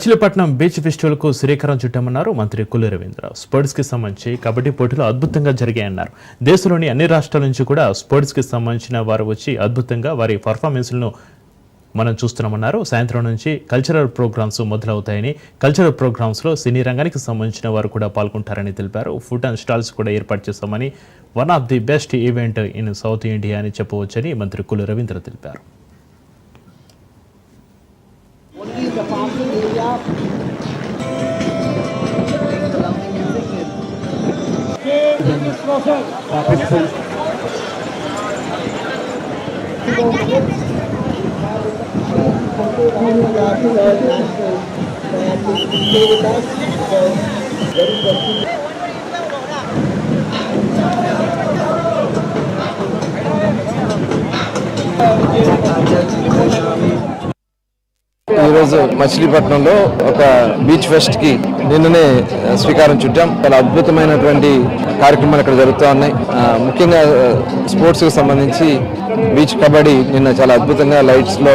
Machilipatnam beach festival కు శ్రీకారం చుట్టామన్నారు మంత్రి కొల్లు రవీంద్ర. స్పోర్ట్స్ కి సంబంధించి కబడ్డీ పోటీలు అద్భుతంగా జరిగాయన్నారు. దేశంలోని అన్ని రాష్ట్రాల నుంచి కూడా స్పోర్ట్స్ కి సంబంధించిన వారు వచ్చి అద్భుతంగా వారి పర్ఫార్మెన్స్లను మనం చూస్తున్నామన్నారు. సాయంత్రం నుంచి కల్చరల్ ప్రోగ్రామ్స్ మొదలవుతాయని, కల్చరల్ ప్రోగ్రామ్స్ లో సినీ రంగానికి సంబంధించిన వారు కూడా పాల్గొంటారని తెలిపారు. ఫుడ్ అండ్ స్టాల్స్ కూడా ఏర్పాటు చేస్తామని, one of the best event in south India అని చెప్పవచ్చని మంత్రి కొల్లు రవీంద్ర తెలిపారు. ఈరోజు మచిలీపట్నంలో ఒక బీచ్ ఫెస్ట్ కి నిన్ననే శ్రీకారం చుట్టాం. చాలా అద్భుతమైనటువంటి కార్యక్రమాలు ఇక్కడ జరుగుతూ ఉన్నాయి. ముఖ్యంగా స్పోర్ట్స్ కి సంబంధించి బీచ్ కబడ్డీ నిన్న చాలా అద్భుతంగా లైట్స్ లో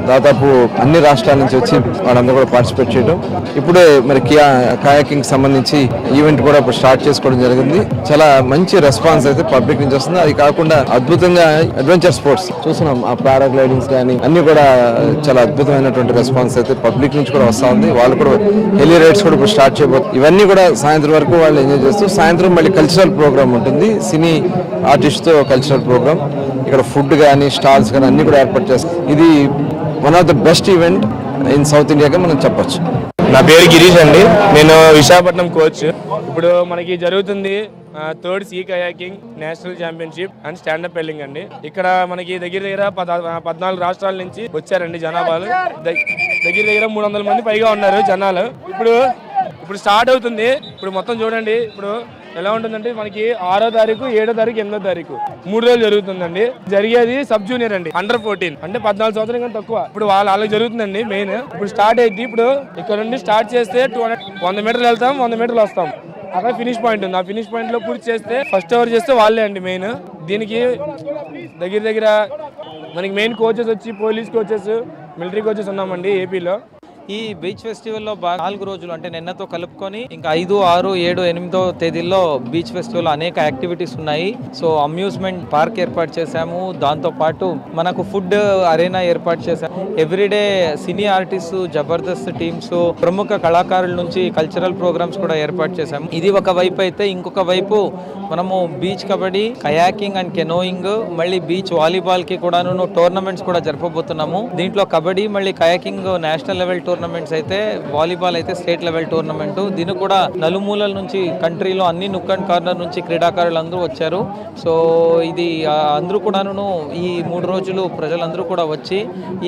దాదాపు అన్ని రాష్ట్రాల నుంచి వచ్చి వాళ్ళందరూ కూడా పార్టిసిపేట్ చేయడం. ఇప్పుడే మరి కయాకింగ్ సంబంధించి ఈవెంట్ కూడా ఇప్పుడు స్టార్ట్ చేసుకోవడం జరిగింది. చాలా మంచి రెస్పాన్స్ అయితే పబ్లిక్ నుంచి వస్తుంది. అది కాకుండా అద్భుతంగా అడ్వెంచర్ స్పోర్ట్స్ చూస్తున్నాం. ఆ పారాగ్లైడింగ్స్ కానీ అన్ని కూడా చాలా అద్భుతమైనటువంటి రెస్పాన్స్ అయితే పబ్లిక్ నుంచి కూడా వస్తూ ఉంది. వాళ్ళు కూడా హెలీ రైడ్స్ కూడా ఇప్పుడు స్టార్ట్ చేయబోతున్నారు. ఇవన్నీ కూడా సాయంత్రం వరకు వాళ్ళు ఎంజాయ్ చేస్తూ సాయంత్రం మళ్ళీ కల్చరల్ ప్రోగ్రామ్ ఉంటుంది. సినీ ఆర్టిస్ట్ తో కల్చరల్ ప్రోగ్రామ్, ఇక్కడ ఫుడ్ కానీ స్టాల్స్ కానీ అన్ని కూడా ఏర్పాటు చేస్తారు. ఇది one of the best event in south ఇండియాగా మనం చెప్పొచ్చు. నా పేరు గిరీష్ అండి. నేను విశాఖపట్నం కోచ్. ఇప్పుడు మనకి జరుగుతుంది third sea kayaking national championship and standup paddling అండి. ఇక్కడ మనకి దగ్గర 14 రాష్ట్రాల నుంచి వచ్చారండి జనాభాలు. దగ్గర 300 మంది పైగా ఉన్నారు జనాలు. ఇప్పుడు స్టార్ట్ అవుతుంది. ఇప్పుడు మొత్తం చూడండి. ఇప్పుడు ఎలా ఉంటుందంటే మనకి 6వ తారీఖు, 7వ తారీఖు, 8వ తారీఖు 3 రోజులు జరుగుతుందండి. జరిగేది సబ్ జూనియర్ అండి, అండర్ 14 అంటే 14 సంవత్సరం కంటే తక్కువ. ఇప్పుడు వాళ్ళకి జరుగుతుందండి మెయిన్. ఇప్పుడు స్టార్ట్ అయింది. ఇప్పుడు ఇక్కడ నుండి స్టార్ట్ చేస్తే 100 మీటర్లు వెళ్తాం, 100 మీటర్లు వస్తాం. అక్కడ ఫినిష్ పాయింట్ ఉంది. ఆ ఫినిష్ పాయింట్ లో పూర్తి చేస్తే ఫస్ట్ ఓవర్ చేస్తే వాళ్ళే అండి మెయిన్. దీనికి దగ్గర మనకి మెయిన్ కోచెస్ వచ్చి పోలీస్ కోచెస్, మిలిటరీ కోచెస్ ఉన్నామండి ఏపీలో. ఈ బీచ్ ఫెస్టివల్లో 4 రోజులు అంటే నిన్నతో కలుపుకొని ఇంకా 5, 6, 7, 8వ తేదీల్లో బీచ్ ఫెస్టివల్ అనేక యాక్టివిటీస్ ఉన్నాయి. సో అమ్యూజ్మెంట్ పార్క్ ఏర్పాటు చేశాము. దాంతో పాటు మనకు ఫుడ్ అరేనా ఏర్పాటు చేశాము. Everyday cine artist, Jabardasth teams, ప్రముఖ కళాకారుల నుంచి కల్చరల్ ప్రోగ్రామ్స్ కూడా ఏర్పాటు చేశాము. ఇది ఒక వైపు అయితే, ఇంకొక వైపు మనము beach kabaddi, kayaking and canoeing, మళ్ళీ బీచ్ వాలీబాల్ కి కూడా టోర్నమెంట్స్ కూడా జరపబోతున్నాము. దీంట్లో కబడ్డీ మళ్ళీ కయాకింగ్ నేషనల్ లెవెల్ టోర్నమెంట్స్ అయితే, వాలీబాల్ అయితే స్టేట్ లెవెల్ టోర్నమెంట్. దీనికి కూడా నలుమూలల నుంచి కంట్రీలో అన్ని నుక్ అండ్ కార్నర్ నుంచి క్రీడాకారులు అందరూ వచ్చారు. సో ఇది అందరూ కూడాను ఈ 3 రోజులు ప్రజలందరూ కూడా వచ్చి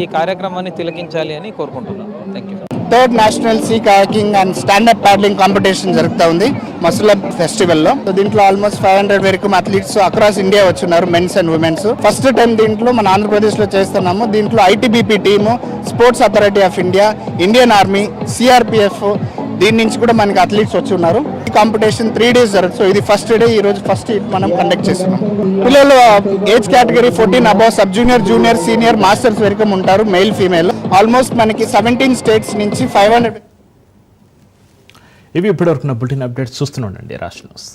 ఈ కార్యక్రమాన్ని తిలకించాలి అని కోరుకుంటున్నాను. Thank you. Third national sea kayaking and standup paddling competition జరుగుతూ ఉంది మసులబ్ ఫెస్టివల్లో. దీంట్లో ఆల్మోస్ట్ 500 వరకు అథ్లీట్స్ అక్రాస్ ఇండియా వచ్చున్నారు, men's and women's. First time దీంట్లో మన ఆంధ్రప్రదేశ్ లో చేస్తున్నాము. దీంట్లో ITBP team, sports authority of India, Indian army, CRPF, దీని నుంచి కూడా మనకి అథ్లీట్స్ వచ్చి ఉన్నారు. ఈ కాంపిటీషన్ 3 days జరుగుతుంది. సో ఇది ఫస్ట్ డే, ఈ రోజు ఫస్ట్ మనం కండక్ట్ చేస్తున్నాం. పిల్లలు age category 14 above, sub junior, junior, senior, masters వరకు ఉంటారు, మెయిల్ ఫీమేల్. ఆల్మోస్ట్ మనకి 17 స్టేట్స్ నుంచి 500. ఇవి ఇప్పటివరకు నా బులెటిన్ అప్డేట్స్ చూస్తూనే ఉండండి రాష్ట్ర న్యూస్.